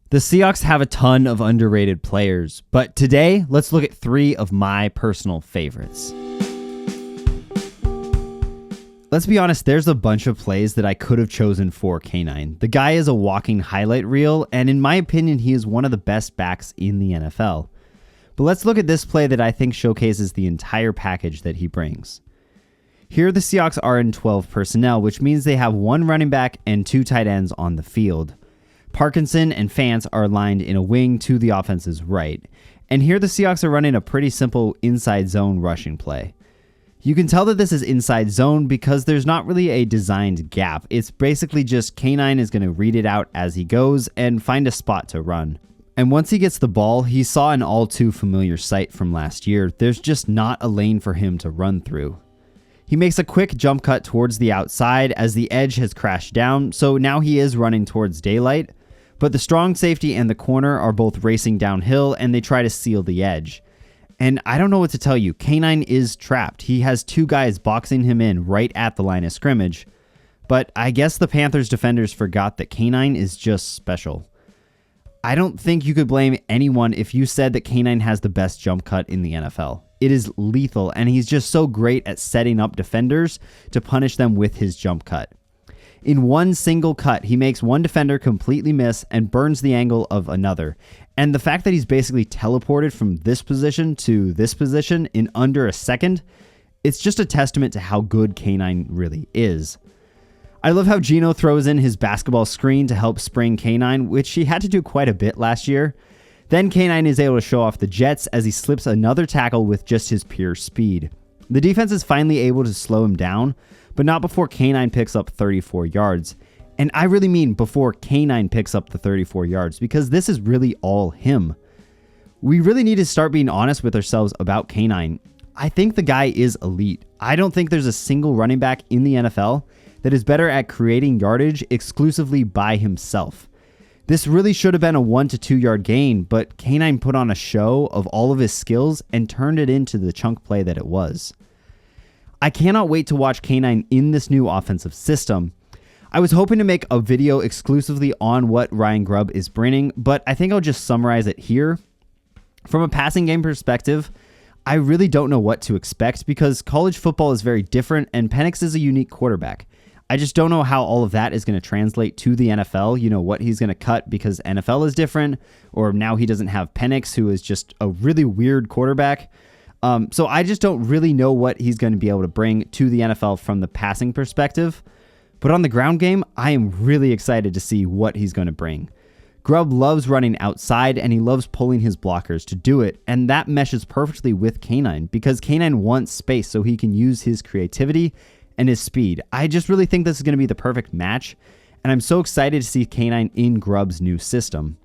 The Seahawks have a ton of underrated players, but today, let's look at 3 of my personal favorites. Let's be honest, there's a bunch of plays that I could have chosen for K9. The guy is a walking highlight reel, and in my opinion, he is one of the best backs in the NFL. But let's look at this play that I think showcases the entire package that he brings. Here, the Seahawks are in 12 personnel, which means they have 1 running back and 2 tight ends on the field. Parkinson and Fance are lined in a wing to the offense's right. And here the Seahawks are running a pretty simple inside zone rushing play. You can tell that this is inside zone because there's not really a designed gap. It's basically just K9 is going to read it out as he goes and find a spot to run. And once he gets the ball, he saw an all too familiar sight from last year. There's just not a lane for him to run through. He makes a quick jump cut towards the outside as the edge has crashed down, so now he is running towards daylight. But the strong safety and the corner are both racing downhill, and they try to seal the edge. And I don't know what to tell you. K9 is trapped. He has 2 guys boxing him in right at the line of scrimmage. But I guess the Panthers defenders forgot that K9 is just special. I don't think you could blame anyone if you said that K9 has the best jump cut in the NFL. It is lethal, and he's just so great at setting up defenders to punish them with his jump cut. In one single cut, he makes one defender completely miss and burns the angle of another. And the fact that he's basically teleported from this position to this position in under a second, it's just a testament to how good K9 really is. I love how Geno throws in his basketball screen to help spring K9, which he had to do quite a bit last year. Then K9 is able to show off the Jets as he slips another tackle with just his pure speed. The defense is finally able to slow him down, but not before K9 picks up 34 yards. And I really mean before K9 picks up the 34 yards, because this is really all him. We really need to start being honest with ourselves about K9. I think the guy is elite. I don't think there's a single running back in the NFL that is better at creating yardage exclusively by himself. This really should have been a 1 to 2 yard gain, but K9 put on a show of all of his skills and turned it into the chunk play that it was. I cannot wait to watch K9 in this new offensive system. I was hoping to make a video exclusively on what Ryan Grubb is bringing, but I think I'll just summarize it here. From a passing game perspective, I really don't know what to expect because college football is very different and Penix is a unique quarterback. I just don't know how all of that is going to translate to the NFL, what he's going to cut because NFL is different, or now he doesn't have Penix, who is just a really weird quarterback. So I just don't really know what he's going to be able to bring to the NFL from the passing perspective. But on the ground game, I am really excited to see what he's going to bring. Grubb loves running outside, and he loves pulling his blockers to do it, and that meshes perfectly with K9 because K9 wants space so he can use his creativity and his speed. I just really think this is going to be the perfect match, and I'm so excited to see K9 in Grubb's new system.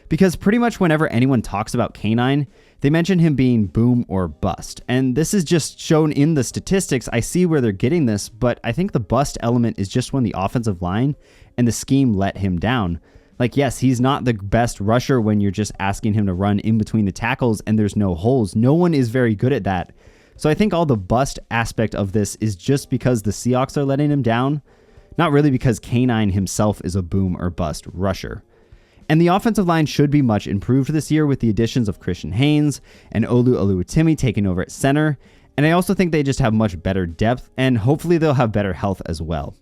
Because pretty much whenever anyone talks about K9, they mention him being boom or bust. And this is just shown in the statistics. I see where they're getting this, but I think the bust element is just when the offensive line and the scheme let him down. Like, yes, he's not the best rusher when you're just asking him to run in between the tackles and there's no holes. No one is very good at that. So I think all the bust aspect of this is just because the Seahawks are letting him down, not really because K9 himself is a boom or bust rusher. And the offensive line should be much improved this year with the additions of Christian Haynes and Olu Oluwatimi taking over at center. And I also think they just have much better depth, and hopefully they'll have better health as well.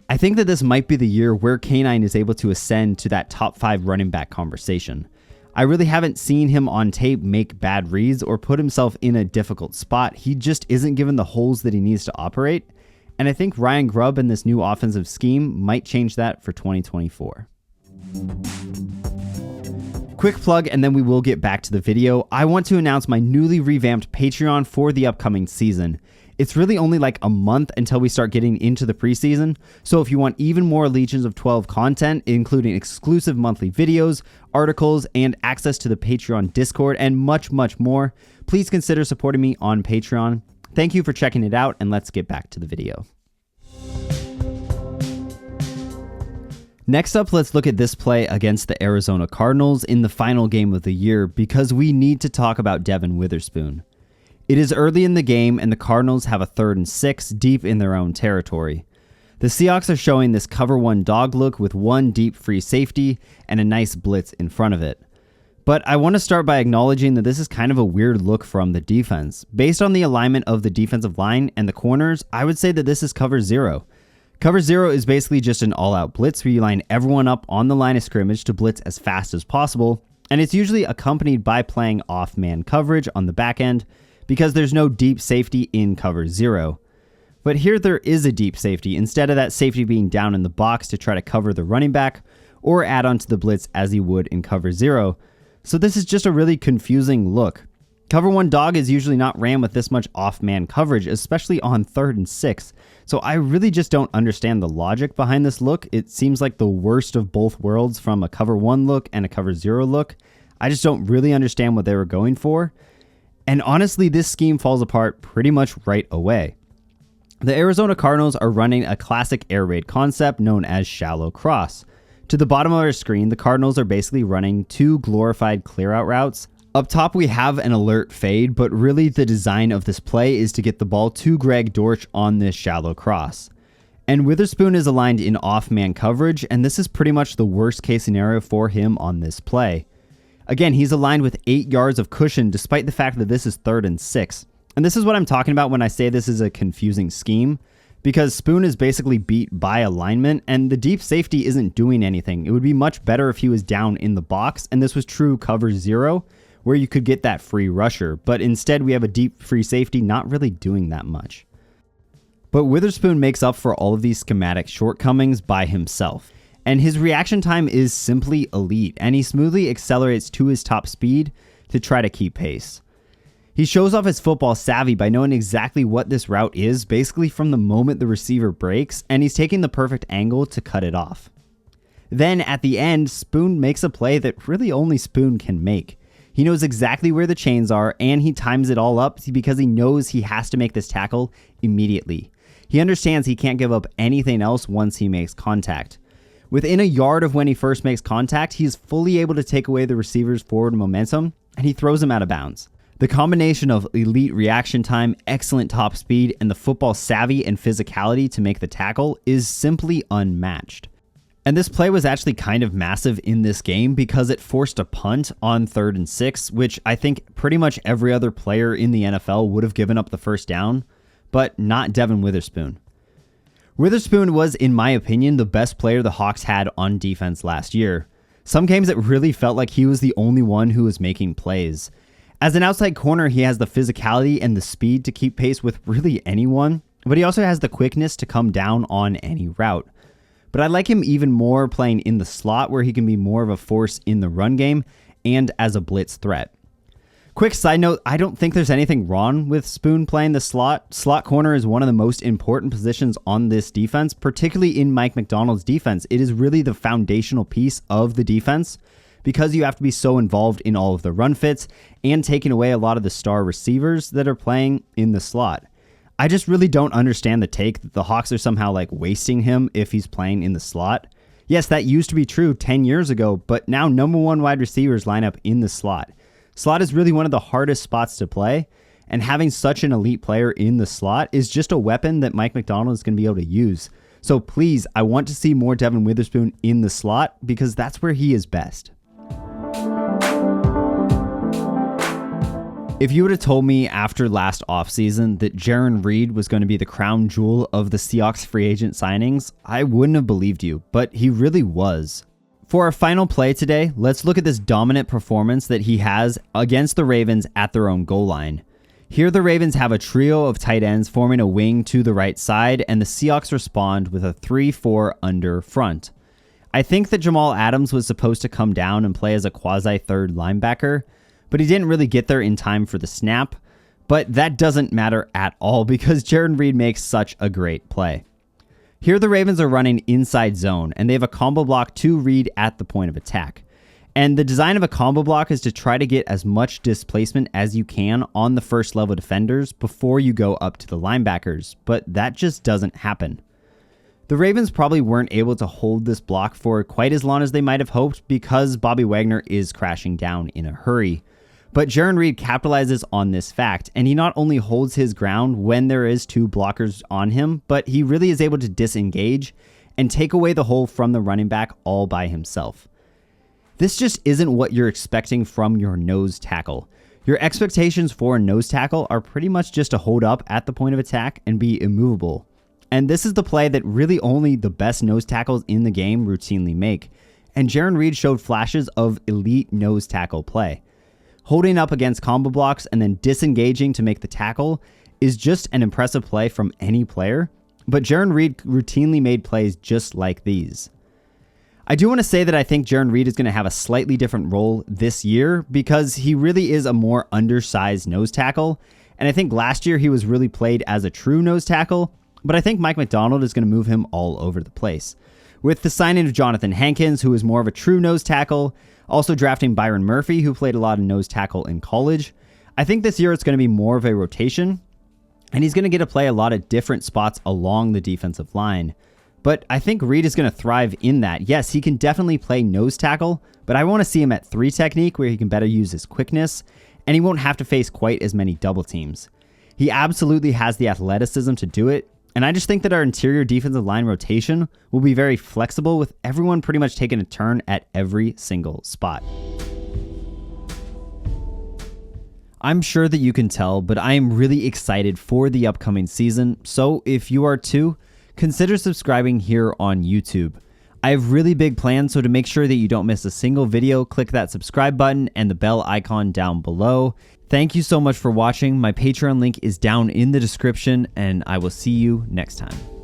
I think that this might be the year where K9 is able to ascend to that top 5 running back conversation. I really haven't seen him on tape make bad reads or put himself in a difficult spot. He just isn't given the holes that he needs to operate. And I think Ryan Grubb and this new offensive scheme might change that for 2024. Quick plug, and then we will get back to the video. I want to announce my newly revamped Patreon for the upcoming season. It's really only like a month until we start getting into the preseason, so if you want even more Legions of 12 content, including exclusive monthly videos, articles, and access to the Patreon Discord, and much, much more, please consider supporting me on Patreon. Thank you for checking it out, and let's get back to the video. Next up, let's look at this play against the Arizona Cardinals in the final game of the year because we need to talk about Devon Witherspoon. It is early in the game and the Cardinals have a 3rd and 6 deep in their own territory. The Seahawks are showing this cover one dog look with one deep free safety and a nice blitz in front of it. But I want to start by acknowledging that this is kind of a weird look from the defense. Based on the alignment of the defensive line and the corners, I would say that this is cover zero. Cover zero is basically just an all-out blitz where you line everyone up on the line of scrimmage to blitz as fast as possible, and it's usually accompanied by playing off-man coverage on the back end because there's no deep safety in cover zero. But here there is a deep safety, instead of that safety being down in the box to try to cover the running back or add on to the blitz as he would in cover zero. So this is just a really confusing look. Cover one dog is usually not ran with this much off-man coverage, especially on 3rd and 6. So I really just don't understand the logic behind this look. It seems like the worst of both worlds from a cover one look and a cover zero look. I just don't really understand what they were going for. And honestly, this scheme falls apart pretty much right away. The Arizona Cardinals are running a classic air raid concept known as shallow cross. To the bottom of our screen, the Cardinals are basically running two glorified clear-out routes. Up top, we have an alert fade, but really the design of this play is to get the ball to Greg Dortch on this shallow cross. And Witherspoon is aligned in off-man coverage, and this is pretty much the worst case scenario for him on this play. Again, he's aligned with 8 yards of cushion despite the fact that this is 3rd and 6. And this is what I'm talking about when I say this is a confusing scheme, because Spoon is basically beat by alignment and the deep safety isn't doing anything. It would be much better if he was down in the box and this was true cover zero where you could get that free rusher, but instead we have a deep free safety not really doing that much. But Witherspoon makes up for all of these schematic shortcomings by himself, and his reaction time is simply elite, and he smoothly accelerates to his top speed to try to keep pace. He shows off his football savvy by knowing exactly what this route is, basically from the moment the receiver breaks, and he's taking the perfect angle to cut it off. Then at the end, Spoon makes a play that really only Spoon can make. He knows exactly where the chains are, and he times it all up because he knows he has to make this tackle immediately. He understands he can't give up anything else once he makes contact. Within a yard of when he first makes contact, he's fully able to take away the receiver's forward momentum, and he throws him out of bounds. The combination of elite reaction time, excellent top speed, and the football savvy and physicality to make the tackle is simply unmatched. And this play was actually kind of massive in this game because it forced a punt on 3rd and 6, which I think pretty much every other player in the NFL would have given up the first down, but not Devon Witherspoon. Witherspoon was, in my opinion, the best player the Hawks had on defense last year. Some games it really felt like he was the only one who was making plays. As an outside corner, he has the physicality and the speed to keep pace with really anyone, but he also has the quickness to come down on any route. But I like him even more playing in the slot where he can be more of a force in the run game and as a blitz threat. Quick side note, I don't think there's anything wrong with Spoon playing the slot. Slot corner is one of the most important positions on this defense, particularly in Mike Macdonald's defense. It is really the foundational piece of the defense, because you have to be so involved in all of the run fits and taking away a lot of the star receivers that are playing in the slot. I just really don't understand the take that the Hawks are somehow like wasting him if he's playing in the slot. Yes, that used to be true 10 years ago, but now number one wide receivers line up in the slot. Slot is really one of the hardest spots to play, and having such an elite player in the slot is just a weapon that Mike Macdonald is going to be able to use. So please, I want to see more Devon Witherspoon in the slot because that's where he is best. If you would have told me after last offseason that Jarran Reed was going to be the crown jewel of the Seahawks free agent signings, I wouldn't have believed you, but he really was. For our final play today, let's look at this dominant performance that he has against the Ravens at their own goal line. Here the Ravens have a trio of tight ends forming a wing to the right side, and the Seahawks respond with a 3-4 under front. I think that Jamal Adams was supposed to come down and play as a quasi-third linebacker, but he didn't really get there in time for the snap. But that doesn't matter at all because Jarran Reed makes such a great play. Here the Ravens are running inside zone, and they have a combo block to Reed at the point of attack. And the design of a combo block is to try to get as much displacement as you can on the first level defenders before you go up to the linebackers, but that just doesn't happen. The Ravens probably weren't able to hold this block for quite as long as they might have hoped because Bobby Wagner is crashing down in a hurry. But Jarran Reed capitalizes on this fact, and he not only holds his ground when there is 2 blockers on him, but he really is able to disengage and take away the hole from the running back all by himself. This just isn't what you're expecting from your nose tackle. Your expectations for a nose tackle are pretty much just to hold up at the point of attack and be immovable. And this is the play that really only the best nose tackles in the game routinely make. And Jarran Reed showed flashes of elite nose tackle play. Holding up against combo blocks and then disengaging to make the tackle is just an impressive play from any player. But Jarran Reed routinely made plays just like these. I do want to say that I think Jarran Reed is going to have a slightly different role this year because he really is a more undersized nose tackle. And I think last year he was really played as a true nose tackle, but I think Mike Macdonald is going to move him all over the place. With the signing of Jonathan Hankins, who is more of a true nose tackle, also drafting Byron Murphy, who played a lot of nose tackle in college, I think this year it's going to be more of a rotation, and he's going to get to play a lot of different spots along the defensive line. But I think Reed is going to thrive in that. Yes, he can definitely play nose tackle, but I want to see him at 3 technique where he can better use his quickness, and he won't have to face quite as many double teams. He absolutely has the athleticism to do it, and I just think that our interior defensive line rotation will be very flexible with everyone pretty much taking a turn at every single spot. I'm sure that you can tell, but I am really excited for the upcoming season, so if you are too, consider subscribing here on YouTube. I have really big plans, so to make sure that you don't miss a single video, click that subscribe button and the bell icon down below. Thank you so much for watching. My Patreon link is down in the description, and I will see you next time.